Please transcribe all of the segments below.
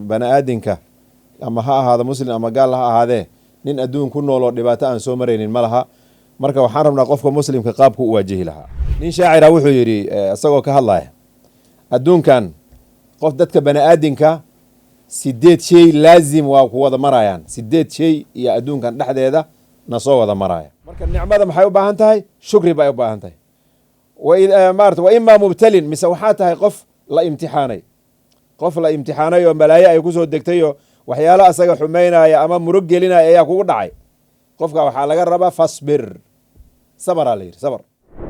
bani aadinka ama ha ahaado muslim ama gaal ha ahaadee nin adduun ku nooloo dhibaato aan soo maraynin ma laha. marka waxaan rabnaa qofka muslimka qaabku u waajihi lahaa. nin shaacira wuxuu yidhi isagoo ka hadlaya adduunkan qof dadka bani aadinka 8 shay laazim waa ku wada marayaan. 8 shay iyo adduunkan dhexdeeda na soo wada maraya. marka nicmada maxay u baahan tahay? shukri bay u baahan tahay. wa imma mubtalin mise waxaa tahay qof la imtixaanay. qof la imtixaanay oo malaayo ay ku soo degtay oo waxyaalo asaga xumeynaya ama murug gelinaya ayaa kugu dhacay. qofka waxaa laga rabaa fasbir. sabr alayhi sabr.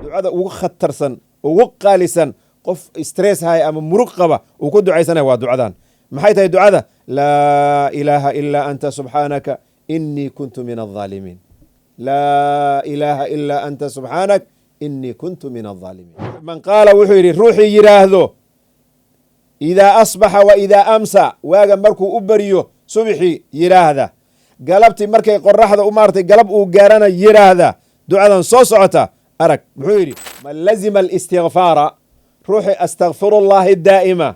ducada ugu khatarsan ugu qaalisan qof stress hay ama murug qaba uu ku ducaysanay waa ducadan. maxay tahay ducada? laa ilaaha illa anta subhanaka inni kuntu min adh-dhalimin. laa ilaaha illa anta subhanak inni kuntu min adh-dhalimin. man qaala wuxuu yidhi ruuxii yidhaahdo idaa asbaxa wa idaa amsa waaga markuu u beriyo subxii yidhaahda galabtii markay qoraxda u maartay galab uu gaarana yidhaahda ducadan soo socota arag. muxuu yidhi man lazima alistigfaara ruuxii astakfirullahi daa'ima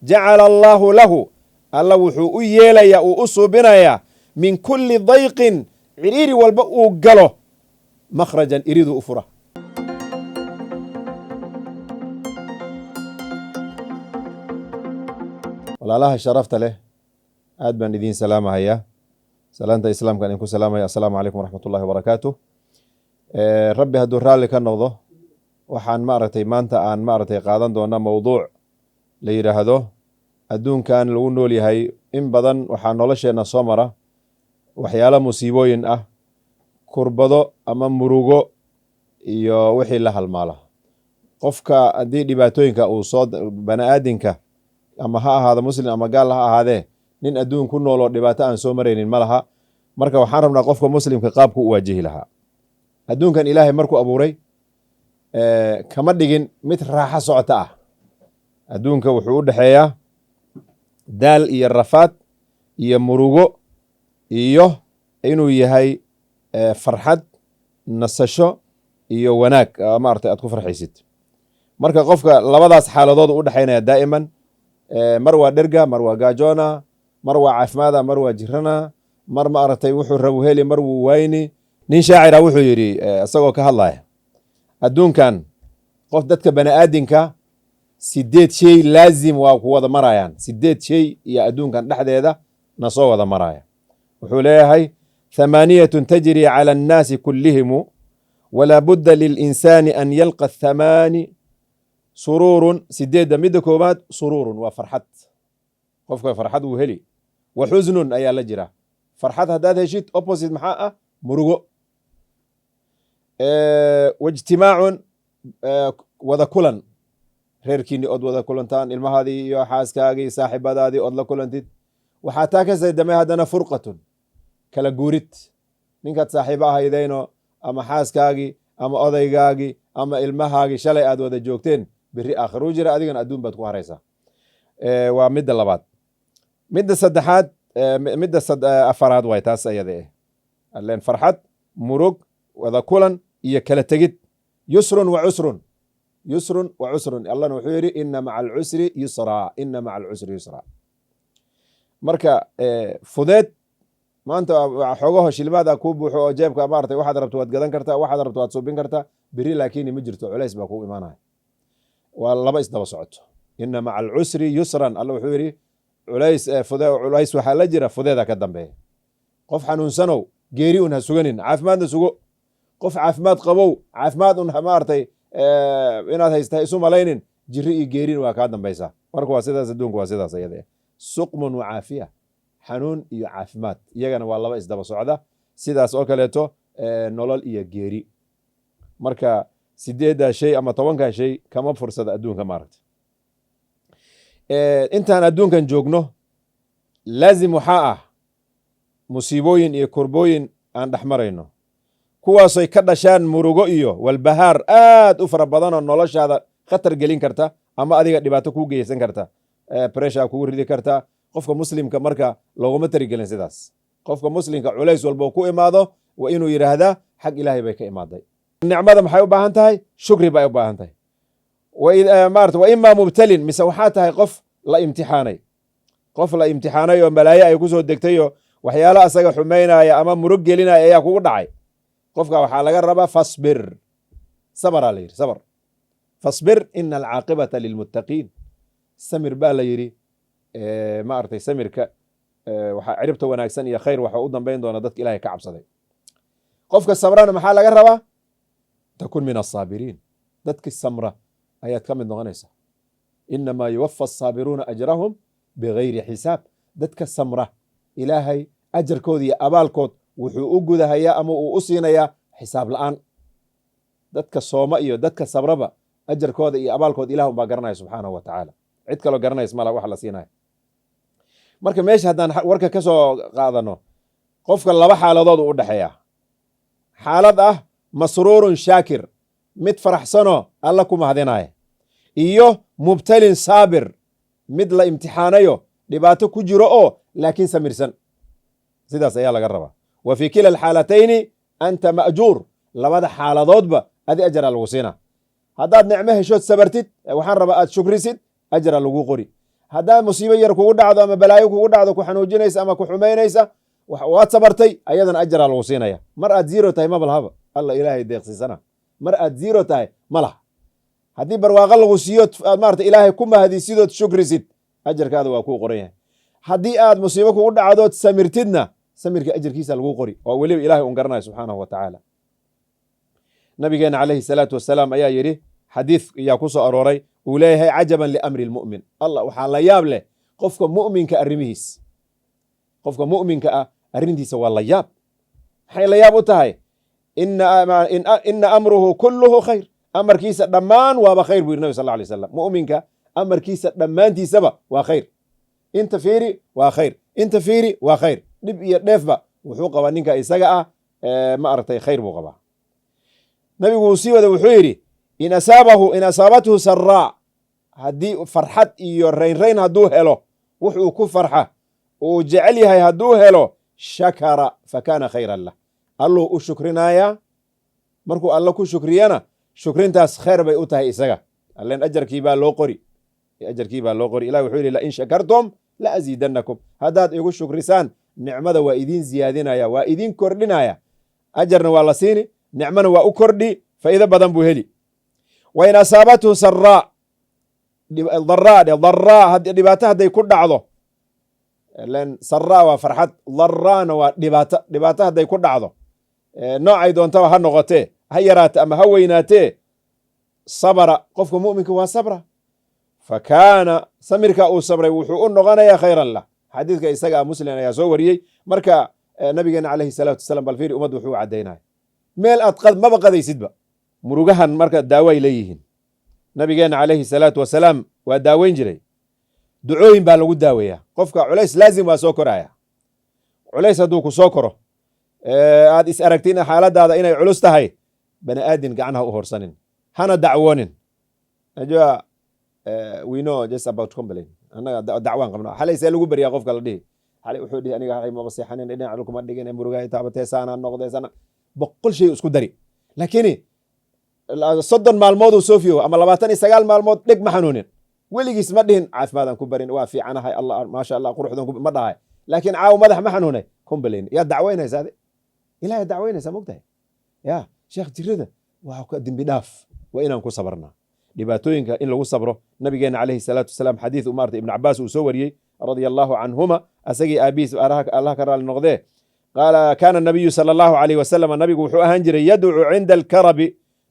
jacala allaahu lahu alla wuxuu u yeelayaa uu u suubinayaa min kulli dayqin ciriiri walba uu galo makhrajan iriduu u fura. walaalaha sharafta leh aad baan idiin salaamahayaa. salaanta islaamkaan idinku salaamaya. assalaamu calaykum waraxmat ullahi wabarakaatuh. rabbi hadduu raalli ka noqdo waxaan maaragtay maanta aan maaragtay qaadan doona mowduuc la yidhaahdo adduunkan lagu nool yahay in badan waxaa nolosheenna soo mara waxyaalo musiibooyin ah, kurbado ama murugo iyo wixii la halmaala. qofka haddii dhibaatooyinka uu soo bani aadinka ama ha ahaado muslim ama gaal ha ahaadee nin adduun ku nooloo dhibaato aan soo maraynin ma laha. marka waxaan rabnaa qofka muslimka qaabku u waajihi lahaa. adduunkan ilaahay markuu abuuray kama dhigin mid raaxo socota ah. adduunka wuxuu u dhexeeyaa daal iyo rafaad iyo murugo iyo inuu yahay farxad, nasasho iyo wanaag maaragtay aad ku farxaysid. marka qofka labadaas xaaladood u dhexaynaya daa'iman. mar waa dherga, mar waa gaajoona, mar waa caafimaada, mar waa jirana, mar maaragtay wuxuu rabu heli, mar wuu wayni. nin shaacira wuxuu yidhi isagoo ka hadlaya adduunkan qof dadka bani aadinka 8 shay laazim waa ku wada marayaan. 8 shay iyo adduunkan dhexdeeda na soo wada maraya. wuxuu leeyahay 8 tajri cala annaasi kullihimu walaa budda lilinsaani an yalqa 8 sururun. 8 midda koobaad sururun waa farxad. qofka farxad wuu heli. wa xuznun ayaa la jira. farxad haddaad heshid opposite maxaa ah? murugo. waijtimaacun wada kulan. reerkiini ood wada kulantaan, ilmahaadii iyo xaaskaagii saaxibadaadii ood la kulantid. waxaa taa ka saydamay haddana furqatun, kala guurid. ninkaad saaxiibo ahaydayno ama xaaskaagii ama odaygaagii ama ilmahaagii shalay aad wada joogteen beri aakhiruu jira, adigana adduun baad ku haraysaa. waa midda labaad. midda saddexaad midda afaraad waay taas ayada allen farxad, murug, wada kulan iyo kala tegid. yusrun wa cusrun. yusrun wa cusrun. allahna wuxuu yidhi ina maca alcusri yusraa. ina maca alcusri yusraa. marka fudeed maanta xoogaho shilmaada kuu buuxo oo jeebka maaragtay waxaad rabto waad gadan kartaa, waxaad rabto waad suubin kartaa. beri laakiin ma jirto, culays baa kuu imaanaya. waa laba isdaba socoto. ina maca alcusri yusran. alla wuxuu yidhi culays waxaa la jira fudeeda ka dambeeya. qof xanuunsanow geeri un ha suganin, caafimaadna sugo. qof caafimaad qabow caafimaad un maaragtay inaad haysta isu malaynin, jiri iyo geerin waa kaa dambaysaa. marka waa sidaas, adduunka waa sidaas ayada. suqmun wa caafiya. xanuun iyo caafimaad iyagana waa laba isdaba socda. sidaas oo kaleeto nolol iyo geeri. marka 8 shay ama 10 shay kama fursada adduunka maaragta. intaan adduunkan joogno laazim waxaa ah musiibooyin iyo kurbooyin aan dhex marayno, kuwaasoy ka dhashaan murugo iyo walbahaar aad u fara badanoo noloshaada khatar gelin karta ama adiga dhibaato kuu geysan karta. pressure kugu ridi karta. qofka muslimka marka looguma tarigelin sidaas. qofka muslimka culays walba ku imaado waa inuu yidhaahdaa xag ilaahay bay ka imaaday. nicmada maxay u baahan tahay? shukri bay u baahan tahay. wa imma mubtalin mise waxaa tahay qof la imtixaanay. qof la imtixaanayo malaaye ay ku soo degtayo waxyaalo asaga xumaynaya ama murug gelinaya ayaa kugu dhacay, qofka waxaa laga rabaa fasbir, sabraa la yidhi, sabr. fasbir ina alcaaqibata lilmuttaqiin. samir baa la yidhi, ma aragtay samirka waxaa ciribta wanaagsan iyo khayr waxa u dambayn doona dadka ilahay ka cabsaday. qofka sabrana maxaa laga rabaa? takun min asaabiriin, dadki samra ayaad ka mid noqonaysa. inamaa yuwafa asaabiruuna ajrahum bigayri xisaab. dadka samra ilaahay ajarkooda iyo abaalkood wuxuu u gudahayaa ama uu u siinayaa xisaab la'aan. dadka sooma iyo dadka sabraba ajarkooda iyo abaalkood ilah unbaa garanaya subxaanahu wa tacaala, cid kaloo garanays mala wax la siinaya. marka meesha haddaan warka ka soo qaadano, qofka laba xaaladood u dhexeeya. xaalad ah masruurun shaakir, mid faraxsanoo alla ku mahadinaya, iyo mubtalin saabir, mid la imtixaanayo dhibaato ku jiro oo laakiin samirsan. sidaas ayaa laga rabaa. wa fii kila alxaalatayni anta ma'juur. labada xaaladoodba adi ajaraa lagu siinaa. haddaad nicmo heshood sabartid, waxaan rabaa aad shukrisid, ajaraa lagu qori. haddaad musiibo yar kugu dhacdo ama balaayo kugu dhacdo ku xanuujinaysa ama ku xumaynaysa, waad sabartay, ayadana ajaraa lagu siinaya. mar aad zero tahay ma balhaba, alla ilaahay deeqsiisana. mar aad zero tahay ma laha. haddii barwaaqo lagu siiyo aad maarata ilaahay ku mahadisidood shukrisid, ajarkaada waa kuu qoran yahay. haddii aad musiibo kugu dhacdood samirtidna, samirka ajarkiisa lagu qori, oo weliba ilahay un garanaya subxaanahu wa tacaala. nabigeena calayhi salaatu wasalaam ayaa yidhi, xadiid ayaa ku soo arooray, uu leeyahay cajaban liamri lmu'min. allah waxaa la yaab leh qofka mu'minka arrimihiis. qofka mu'minka ah arrintiisa waa la yaab. maxay la yaab u tahay? ina amruhu kulluhu khayr. amarkiisa dhammaan waaba khayr buu yidhi nabi sal lla alay wasalam. mu'minka amarkiisa dhammaantiisaba waa khayr. inta fiiri waa khayr, inta fiiri waa khayr. dhib iyo dheefba wuxuu qabaa ninka isaga ah, ma aragtay khayr buu qabaa. nabigu uu sii wada wuxuu yidhi, in asaabathu saraa, haddii farxad iyo raynrayn hadduu helo, wuxuu ku farxa uu jecel yahay hadduu helo, shakara fakana khayran lah. alluu u shukrinayaa. markuu alla ku shukriyana, shukrintaas khayr bay u tahay isaga. allen ajarkii baa loo qori. ilah wuxuu yidhi, lain shakartum la aziidannakum. haddaad igu shukrisaan, nicmada waa idiin ziyaadinaya, waa idiin kordhinaya. ajarna waa la siini, nicmana waa u kordhi, faa'iido badan buu heli. wa in asaabathu saraa, daraa dhibaato hadday ku dhacdo, saraa waa farxad, daraana waa dhibaato hadday ku dhacdo, noocay doontaba ha noqotee, ha yaraate ama ha weynaatee, sabra, qofka mu'minka waa sabra. fakaana, samirka uu sabray wuxuu u noqonayaa khayran lah. xadiidka isaga muslim ayaa soo wariyey. marka nabigeena calayhi salaatu wasalaam bal fiiri, ummaddu wuxuu u caddaynaya meel aad maba qadaysidba. murugahan marka daawo ay leeyihiin. nabigeena calayhi salaatu wasalaam waa daaweyn jiray. ducooyin baa lagu daaweeyaa. qofka culays laazim waa soo koraya. culays hadduu ku soo koro, aad is aragtin xaaladaada inay culus tahay, bani aadin gacan ha u horsanin, hana dacwoonin. najua we know just about complain. annaga dacwaan qabna. xalay see lagu beriyaa qofka la dhihi, xalay wuxuu dhihi aniga xalay maba seexanin, dhinac kuma dhigin, murugahay taabatee, saana noqdee, sana 100 shay isku dari. laakiin 30 maalmood uu soo fiyo ama 29 maalmood dheg ma xanuunin. weligiis ma dhihin caafimaadaan ku barin, waa fiicanahay, allah maasha allah quruxdan ma dhahay. laakiin caaw madax ma xanuunay, complain. yaa dacweynaysa ade, ilahay dacweynaysa mogtahay. ya sheekh jirada waa ka dembi dhaaf, waa inaan ku sabarnaa. dhibaatooyinka in lagu sabro. nabigeena calayhi salaatu wasalaam xadiid maarta ibn cabaas uu soo wariyey radia allahu canhuma, asagii aabihiis allah ka raali noqdee, qaala kaana nabiyu sala allahu alayh wasalam, nabigu wuxuu ahaan jiray yadcu cinda alkarabi,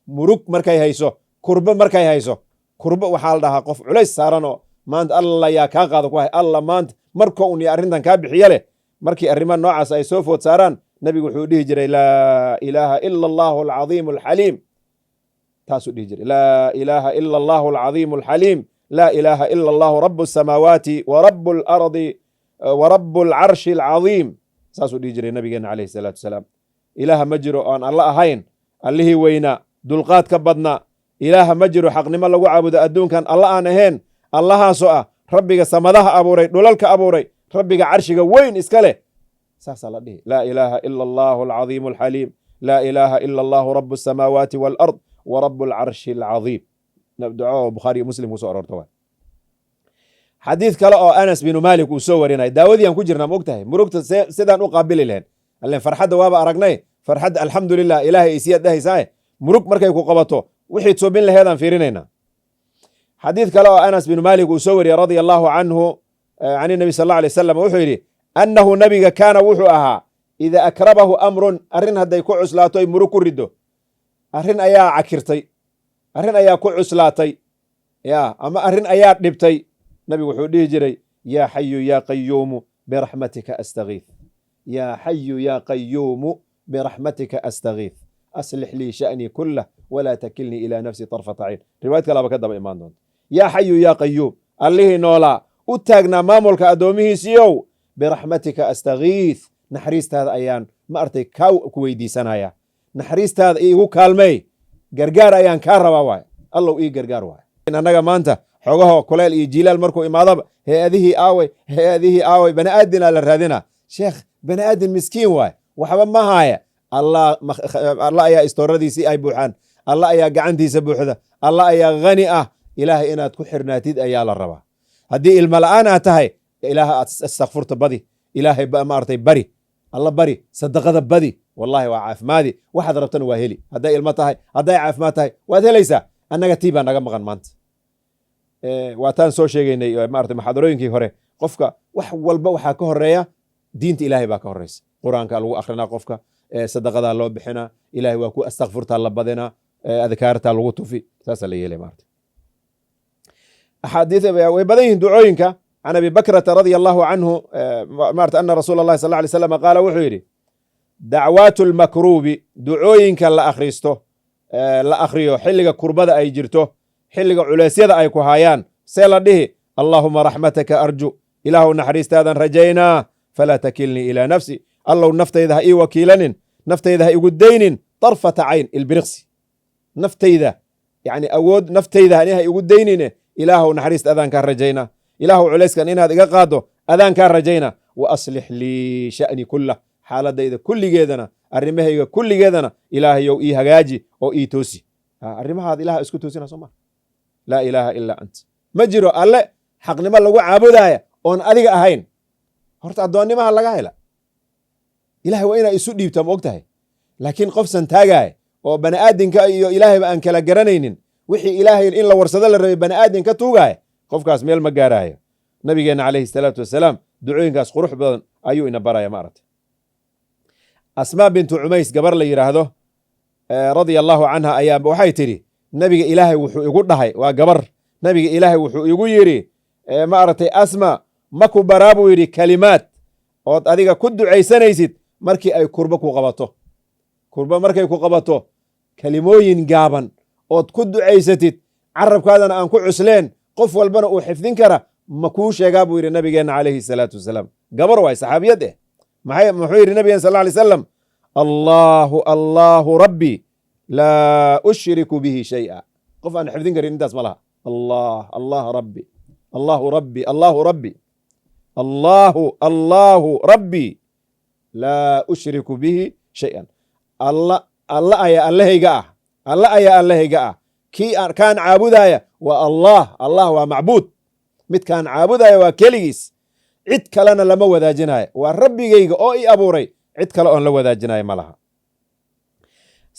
murug markay hayso, kurbo markay hayso. kurbo waxaa la dhahaa qof culays saaran oo maanta alla yaa kaa qaada ku hay, alla maanta marko un iyo arrintan kaa bixiya leh. markii arrimaha noocaas ay soo food saaraan, nabigu wuxuu dhihi jiray laa ilaaha ila allahu alcadiimu alxaliim. taasuu dhihi jiray, laa ilaaha ila allahu alcadiimu alxaliim, laa ilaaha ila allahu rabu asamaawaati wa rabu alardi wa rabu alcarshi alcadiim. saasuu dhihi jiray nabigeena calayhi salaatu wasalaam. ilaaha ma jiro oan alla ahayn, allihii weynaa, dulqaadka badnaa. ilaaha ma jiro xaqnimo lagu caabudo adduunkan alla aan ahayn, allahaasoo ah rabbiga samadaha abuuray, dhulalka abuuray, rabbiga carshiga weyn iska leh. saasaa la dhihi, laa ilaaha ila allahu alcadiimu alxaliim, laa ilaaha ila allahu rabu asamaawaati waalard wa rabu alcarshi alcadiim. duco bukhaari iyo muslim kusoo aroorta waay. xadiid kale oo anas binu malik uu soo warinay daawadii aan ku jirnaa ma ogtahay murugta sidaan u qaabili lahayn allen farxadda waaba aragnay farxadda alxamdulilah ilaahay isiyaad dhahaysaaye murug markay ku qabato wixii toobin laheedaan fiirinaynaa xadiid kale oo anas binu malik uu soo wariyey radia allahu canhu can nabi sal alla alay wasalam wuxuu yidhi annahu nabiga kaana wuxuu ahaa ida akrabahu amrun arrin hadday ku cuslaato ay murug ku riddo arrin ayaa cakirtay arrin ayaa ku cuslaatay ya ama arrin ayaa dhibtay nabigu wuxuu dhihi jiray yaa xayu yaa qayuumu biraxmatika astagiith yaa xayu yaa qayuumu biraxmatika astagiith aslix lii sha'nii kullah walaa takilnii ilaa nafsi tarfata cayn riwaayad kalaba ka daba imaan doonta yaa xayu yaa qayuum allihii noolaa u taagnaa maamulka addoomihiisiiow biraxmatika astagiith naxariistaada ayaan ma artay kaa ku weydiisanaya naxariistaada iigu kaalmey gargaar ayaan kaa rabaa waay allow ii gargaar waay annaga maanta xogaho kuleyl iyo jilaal markuu imaadaba hay-adihii aaway bani aadinaa la raadina sheekh bani aadin miskiin waay waxba ma haaya allah ayaa istooradiisii ay buuxaan allah ayaa gacantiisa buuxda allah ayaa hani ah ilaahay inaad ku xirnaatid ayaa la rabaa haddii ilmo la'aan aad tahay ilaaha aad istakfurta badi ilaahay maartay bari alla bari sadaqada badi wallahi waa caafimaadi waxaad rabtana waa heli hadday ilmo tahay hadday caafimaad tahay waad helaysaa annaga tii baa naga maqan maanta waataan soo sheegaynay maarata maxaadarooyinkii hore qofka wax walba waxaa ka horeeya diinta ilaahay baa ka horeysa qur-aanka lagu akrinaa qofka sadaqadaa loo bixinaa ilahay waa ku astakfurtaa la badinaa adkaartaa lagu tufi saasaa la yeelay maarata axaadiis way badan yihiin ducooyinka can abi bakrata radia allahu canhu maarata ana rasuula allahi sal ly slam qaala wuxuu yidhi dacwaatu lmakruubi ducooyinka la akhristo la akhriyo xilliga kurbada ay jirto xilliga culeysyada ay ku haayaan see la dhihi allaahuma raxmataka arju ilaahu naxariistaadan rajaynaa falaa takilnii ilaa nafsi allow naftayda ha ii wakiilanin naftayda ha igu daynin darfata cayn ilbiriqsi naftayda yani awood naftayda ani ha igu daynine ilaahu naxariista adaan kaa rajaynaa ilaahu culayskan inaad iga qaado adaan kaa rajaynaa wa aslix lii sha'ni kullah xaaladayda kulligeedana arrimahayga kulligeedana ilaahayow ii hagaaji oo ii toosi arrimahaad ilaha isku toosina soo maa laa ilaaha ilaa ant ma jiro alle xaqnimo lagu caabudaya oon adiga ahayn horta addoonnimaha laga hela ilahay waa inaa isu dhiibta ma og tahay laakiin qof santaagaaya oo bani aadinka iyo ilaahayba aan kala garanaynin wixii ilaahay in la warsado la rabay bani aadin ka tuugaaya qofkaas meel ma gaaraayo nabigeenna calayhi salaatu wasalaam ducooyinkaas qurux badan ayuu ina baraya maaragtay asmaa bintu cumays gabar la yidhaahdo radia allahu canha ayaa waxay tidhi nabiga ilaahay wuxuu igu dhahay waa gabar nabiga ilaahay wuxuu igu yidhi maaragtay asma maku baraa buu yidhi kalimaad ood adiga ku ducaysanaysid markii ay kurbo ku qabato kurbo markay ku qabato kalimooyin gaaban ood ku ducaysatid carabkaadana aan ku cusleen qof walbana uu xifdin kara ma kuu sheegaa buu yidhi nabigeenna calayhi salaatu wasalaam gabar waay saxaabiyad muxuu yidhi nabigeen sal ly slam allaahu rabbi laa ushriku bihi shay'a qof aan xifdin karin intaas ma laha allaahu rabbi laa ushriku bihi shay'an alla ayaa allahayga ah kii kaan caabudaya waa allah waa macbuud midkaan caabudaya waa keligiis cid kalena lama wadaajinayo waa rabbigayga oo i abuuray cid kale oon la wadaajinayo ma laha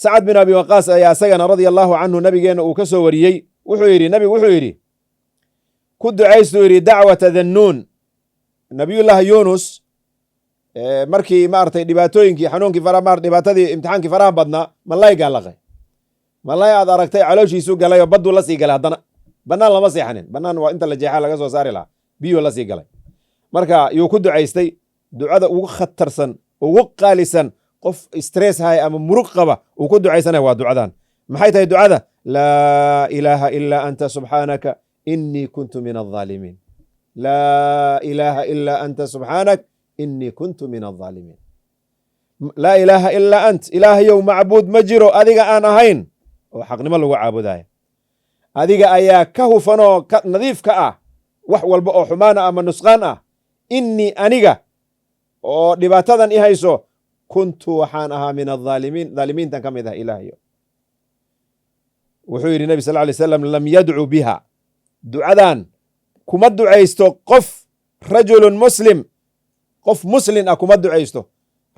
sacad bin abi waqaas ayaa isagana radia allahu canhu nabigeenna uu ka soo wariyey nabigu wuxuu yidhi ku ducaystuu yidhi dacwata dhannuun nabiyullaahi yunus markii maaragtay dhibaatooyinkii xanuunkii dhibaatadii imtixaankii faraha badnaa malaygaa laqay malay aad aragtay calooshiisu galay oo badduu la sii galay haddana bannaan lama seexanin bannaan waa inta la jeexaa laga soo saari lahaa biyuu la sii galay marka yuu ku ducaystay ducada ugu khatarsan ugu qaalisan qof stress haya ama murug qaba uu ku ducaysanaya waa ducadan maxay tahay ducada laa ilaaha ilaa anta subxaanaka inii kuntu min alظaalimiin laa ilaaha ilaa anta subxaanak inii kuntu min alظaalimiin laa ilaaha ilaa ant ilaahayow macbuud ma jiro adiga aan ahayn oo xaqnimo lagu caabudaya adiga ayaa ka hufanoo nadiif ka ah wax walba oo xumaana ama nusqaan ah inii aniga oo dhibaatadan i hayso kuntu waxaan ahaa min alظaalimiin dhaalimiintan ka mid ah ilaahayo wuxuu yidhi nebi sal ly slam lam yadcu biha ducadan kuma ducaysto qof rajulun muslim, qof muslin ah kuma ducaysto.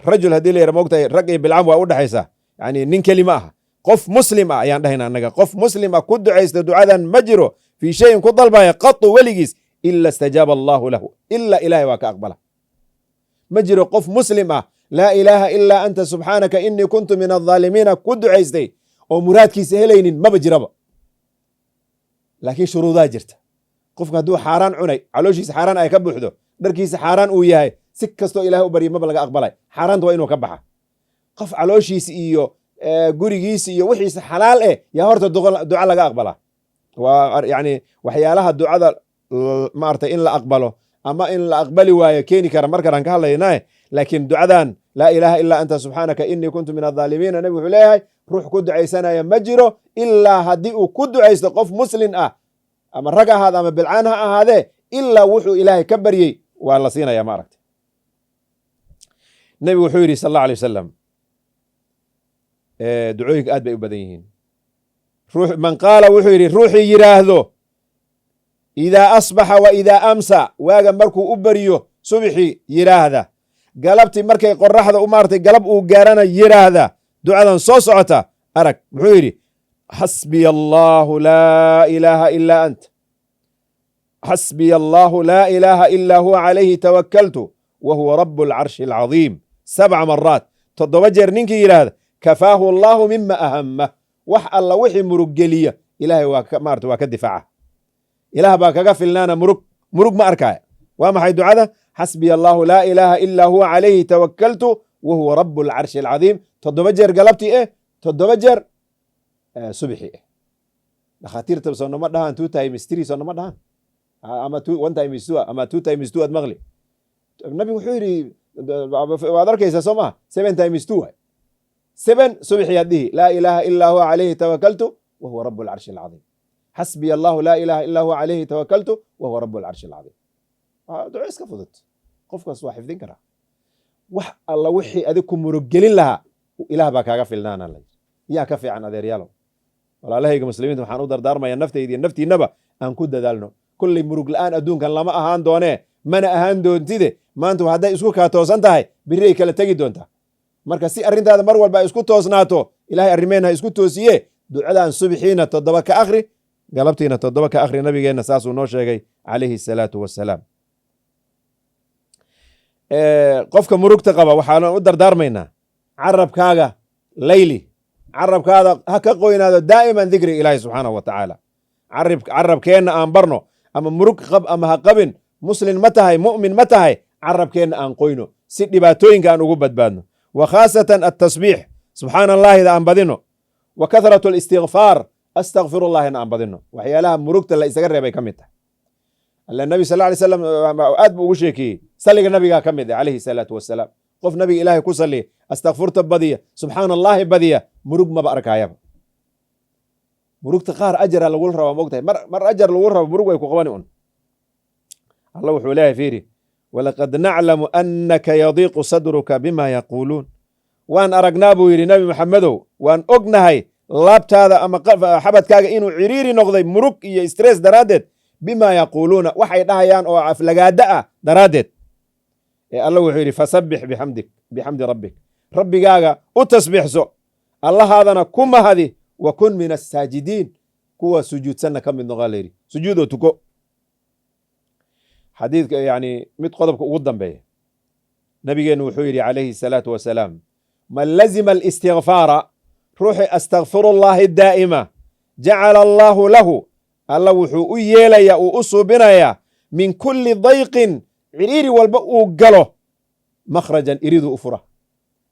rajul haddii la yara moogtahay rag iyo bilcam waa u dhexaysaa, yani nin keli ma aha. qof muslim ah ayaan dhahayna annaga, qof muslim ah ku ducaysta ducadan ma jiro fii shayin ku dalbaya qatu weligiis ila istajaaba allahu lahu, ila ilahay waa ka aqbala. ma jiro qof muslim ah laa ilaaha ilaa anta subxaanaka inii kuntu min adaalimiina ku ducaystay oo muraadkiisa helaynin, maba jiraba. laakiin shuruudaa jirta. qofka hadduu xaaraan cunay, calooshiisa xaaraan ay ka buuxdo, dharkiisa xaaraan uu yahay, si kastoo ilahay u barya maba laga aqbalay. xaaraanta waa inuu ka baxa. qof calooshiisa iyo gurigiisa iyo wixiisa xalaal yaa horta duca laga aqbalaa. waa yani waxyaalaha ducada maarata in la aqbalo ama in la aqbali waayo keeni kara markaan ka hadlaynae. laakiin ducadan laa ilaaha ilaa anta subxaanaka inii kuntu min adaalimiina, nabi wuxuu leeyahay ruux ku ducaysanaya ma jiro ilaa haddii uu ku ducaysto qof muslin ah, ama rag ahaad ama bilcaan ha ahaadee, ilaa wuxuu ilaahay ka baryey waa la siinaya. ma aragta nebigu wuxuu yidhi sal allahu alay wasalam, ducooyinka aad bay u badan yihiin. man qaala wuxuu yidhi ruuxii yidhaahdo idaa asbaxa wa idaa amsa, waaga markuu u baryo subxii yidhaahda, galabtii markay qoraxda u maartay galab uu gaarana yidhaahda ducadan soo socota. arag muxuu yidhi xasbiya allahu laa ilaaha ilaa ant, xasbiya allahu laa ilaaha ilaa huwa calayhi tawakkaltu wa huwa rabu alcarshi alcadiim 7 maraat. 7 jeer ninkii yidhaahda kafaahu allahu mima ahama, wax alla wixii muruggeliya ilahay maarata waa ka difaaca. ilaah baa kaga filnaana murug ma arkaya. waa maxay ducada? xasbiya allahu laa ilaaha ilaa huwa calayhi tawakkaltu wa huwa rabu alcarshi alcadiim. 7 jeer galabtii 7 jeer subxi dhakhaatiirta soonama dhahaan 2 times 3 soonama dhahaan, ama 1 times 2 ama 2 times 2 ad maqli. nabigu wuxuu yidhi waad arkaysaa soo maha 7 times 2 waay. 7 subxi ad dhihi laa ilaaha ilaa huwa calayhi tawakkaltu wa huwa rabu alcarshi alcadiim. xasbiya allahu laa ilaaha ilaa huwa calayhi tawakkaltu wa huwa rabu alcarshi alcadiim. duco iska fudud, qofkaas waa xifdin karaa. wax alla wixii adig ku muruggelin lahaa ilaah baa kaaga filnaana. yaa ka fiican adeeryaalow. walaalahayga muslimiinta waxaan u dardaarmaya naftaydiiyo naftiinaba aan ku dadaalno. kolley murug la'aan adduunkan lama ahaan doonee, mana ahaan doontide. maanta hadday isku kaa toosan tahay biri ay kala tegi doontaa. marka si arrintaada mar walba ay isku toosnaato, ilahay arrimeen ha isku toosiye. ducadan subxiina 7 ka akhri, galabtiina 7 ka akhri. nabigeenna saasuu noo sheegay calayhi asalaatu wassalaam. qofka murugta qaba waxaan u dardaarmaynaa carabkaaga layli, carabkaada ha ka qoynaado daa'iman dikri ilaahi subxaanahu wa tacaala. carabkeenna aan barno, ama murug qab ama ha qabin, muslin ma tahay, mu'min ma tahay, carabkeenna aan qoyno si dhibaatooyinka aan ugu badbaadno. wa khaasatan atasbiix subxaana allaahida aan badino, wa kathratu alistigfaar astakfirullahina aan badino. waxyaalaha murugta la isaga reebay ka mid tahay. alla nabi sal alay slam aad buu ugu sheekeeyey. salliga nabigaa ka mid calayhi salaatu wassalaam. qof nabiga ilaahay ku salliya, astakfurta badiya, subxaana allaahi badiya, murug maba arkaayaba. murugta qaar ajara lagula rabaa mogtahay. mar ajar lagu rabo murug way ku qabani un. alla wuxuu leeyahay fiiri, walaqad naclamu annaka yadiiqu sadruka bima yaquuluun. waan aragnaa buu yidhi nabi maxamedow, waan ognahay laabtaada ama xabadkaaga inuu ciriiri noqday murug iyo stress daraaddeed, bima yaquuluuna waxay dhahayaan oo aflagaada ah daraaddeed. alla wuxuu yidhi fasabbix bixamdi rabbik, rabbigaaga u tasbiixso, allahaadana ku mahadi, wa kun min asaajidiin, kuwa sujuudsanna ka mid noqaa layidhi. sujuudoo tuko. xadiidka yani mid qodobka ugu dambeeya, nabigeennu wuxuu yidhi calayhi salaatu wasalaam, man lazima alistigfaara, ruuxi astakfirullahi daa'ima, jacala allaahu lahu, alla wuxuu u yeelayaa, uu u suubinayaa, min kulli dayqin, ciriiri walba uu galo, makhrajan iridu u fura.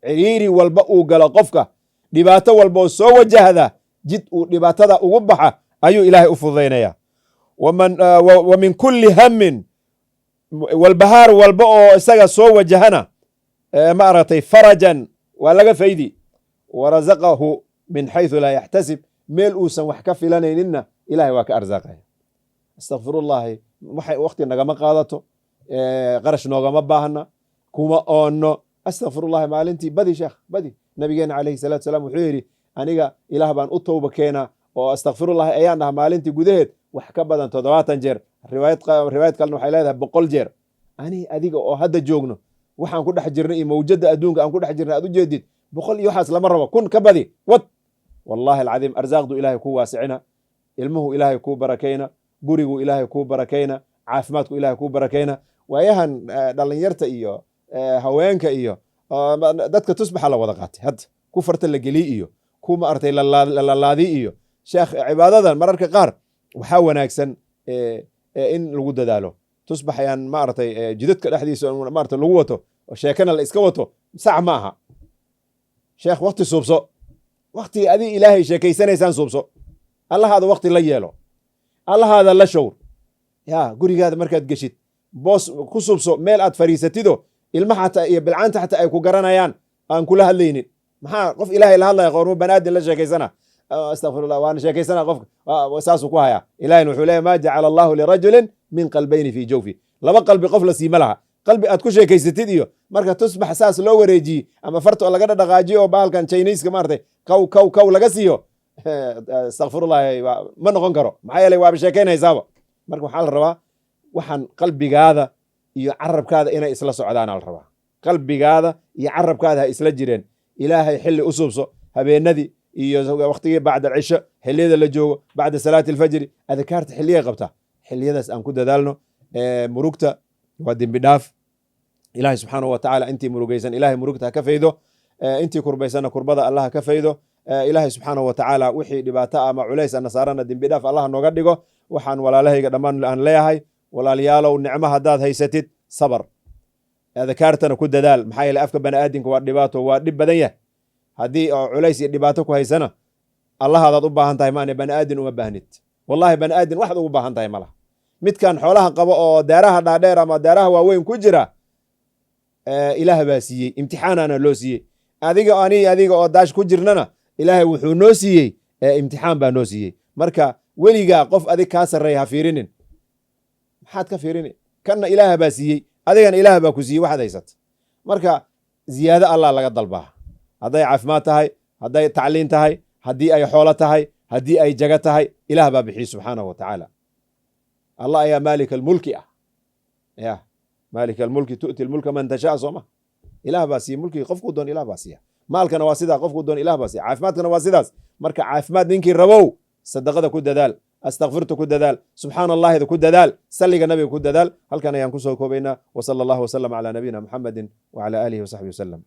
ciriiri walba uu galo qofka, dhibaato walba oo soo wajahda, jid uu dhibaatada ugu baxa ayuu ilaahay u fududaynaya. wa min kulli hammin, walbahaar walba oo isaga soo wajahana, ma aragtay farajan waa laga faydi. warazaqahu min xayثu laa yaxtasib, meel uusan wax ka filanayninna ilahay waa ka arsaaqaya. astakfirullahi wakti nagama qaadato, qarash noogama baahna, kuma oonno. astakfirullahi maalintii badi sheekh badi. nabigeena calayhi salatu salaam wuxuu yidhi, aniga ilaah baan u towba keenaa oo astakfirullahi ayaan dhaha maalintii gudaheed wax ka badan 70 jeer riwaayad kalena waxay leedahay 100 jeer ani adiga oo hadda joogno waxaan ku dhex jirnay iyo mawjada adduunka aan ku dhex jirnay aad u jeedid 100 iyo waxaas lama rabo kun ka badi wad wallahi alcadiim arsaaqdu ilaahay ku waasicina ilmuhu ilaahay ku barakayna gurigu ilaahay ku barakayna caafimaadku ilaahay ku barakayna waayahan dhalinyarta iyo haweenka iyo dadka tusbaxa la wada qaatay hadda ku farta la geli iyo ku ma artay la laadi iyo sheekh cibaadadan mararka qaar waxa wanaagsan in lagu dadaalo tusbax ayaan ma artay jidadka dhexdiisa ma artay lagu wato oo sheekana la iska wato sax ma aha sheekh waqti suubso waqti adi ilaahay sheekaysanaysan suubso allahaada waqti la yeelo allahaada la shawr ya gurigaada markaad geshid boos ku suubso meel aad fariisatido ilmaha xataa iyo bilcaanta xataa ay ku garanayaan aan kula hadlaynin maxaa qof ilaahay la hadlaya qoormo banaadin la sheekaysana astaghfirullah waan sheekaysana qofka saasuu ku haya ilaahay wuxuu leeyahay ma jacala allahu lirajulin min qalbayni fi jawfi laba qalbi qof la siima laha qalbi aad ku sheekaysatid iyo marka tusbax saas loo wareejiye ama farta oo laga dhaqaajiyo oo bahalkan Chinese-ka maartay kaw laga siiyo astaghfirullah ma noqon karo maxaa yeelay waa sheekaynaysaaba marka waxaa la rabaa waxaan qalbigaada iyo carabkaada inay isla socdaan la rabaa qalbigaada iyo carabkaada ha isla jireen ilaahay xilli u suubso habeenadii iyo waqtigii bacda cisho xilliyada la joogo bacda salaati alfajri adkaarta xilliyay qabta xilliyadaas aan ku dadaalno murugta waa dembi dhaaf ilaahay subxaanahu wa tacaala intii murugaysan ilaahay murugta ha ka faydo intii kurbaysana kurbada allah ha ka faydo ilaahay subxaanahu wa tacaala wixii dhibaato ama culays ana saarana dembi dhaaf allah nooga dhigo waxaan walaalahayga dhammaan aan leeyahay walaalayaalow nicmo haddaad haysatid sabar adkaartana ku dadaal maxaa yeelay afka bani'aadinka waa dhibaato waa dhib badan yahay haddii oo culays iyo dhibaato ku haysana allahaadaad u baahan tahay maane bani'aadin uma baahnid wallahi bani'aadin waxaad ugu baahan tahay malaha midkan xoolaha qabo oo daaraha dhaadheer ama daaraha waaweyn ku jira ilaah baa siiyey imtixaanana loo siiyey adiga oo daash ku jirnana ilaahay wuxuu noo siiyey imtixaan baa noo siiyey marka weligaa qof adig kaa sarreeya ha fiirinin maxaad ka fiirini kanna ilaah baa siiyey adigana ilaah baa ku siiyey waxaad haysata marka ziyaado allah laga dalbaa hadday caafimaad tahay hadday tacliin tahay haddii ay xoolo tahay haddii ay jago tahay ilaah baa bixiy subxaanahu wa tacaala allah ayaa maalika almulki ah ya maalika almulki tu'ti almulka man tashaa sooma ilaah baa siiya mulkiga qofkuu doon ilaah baa siiya maalkana waa sidaa qofkuu doon ilaah baa siiya caafimaadkana waa sidaas marka caafimaad ninkii rabow sadaqada ku dadaal astaqfirta ku dadaal subxaana allahida ku dadaal salliga nabiga ku dadaal halkan ayaan kusoo koobaynaa wasala allahu wasalam calaa nabiyina muxamedin wacala aalihi wasaxbihi wasalam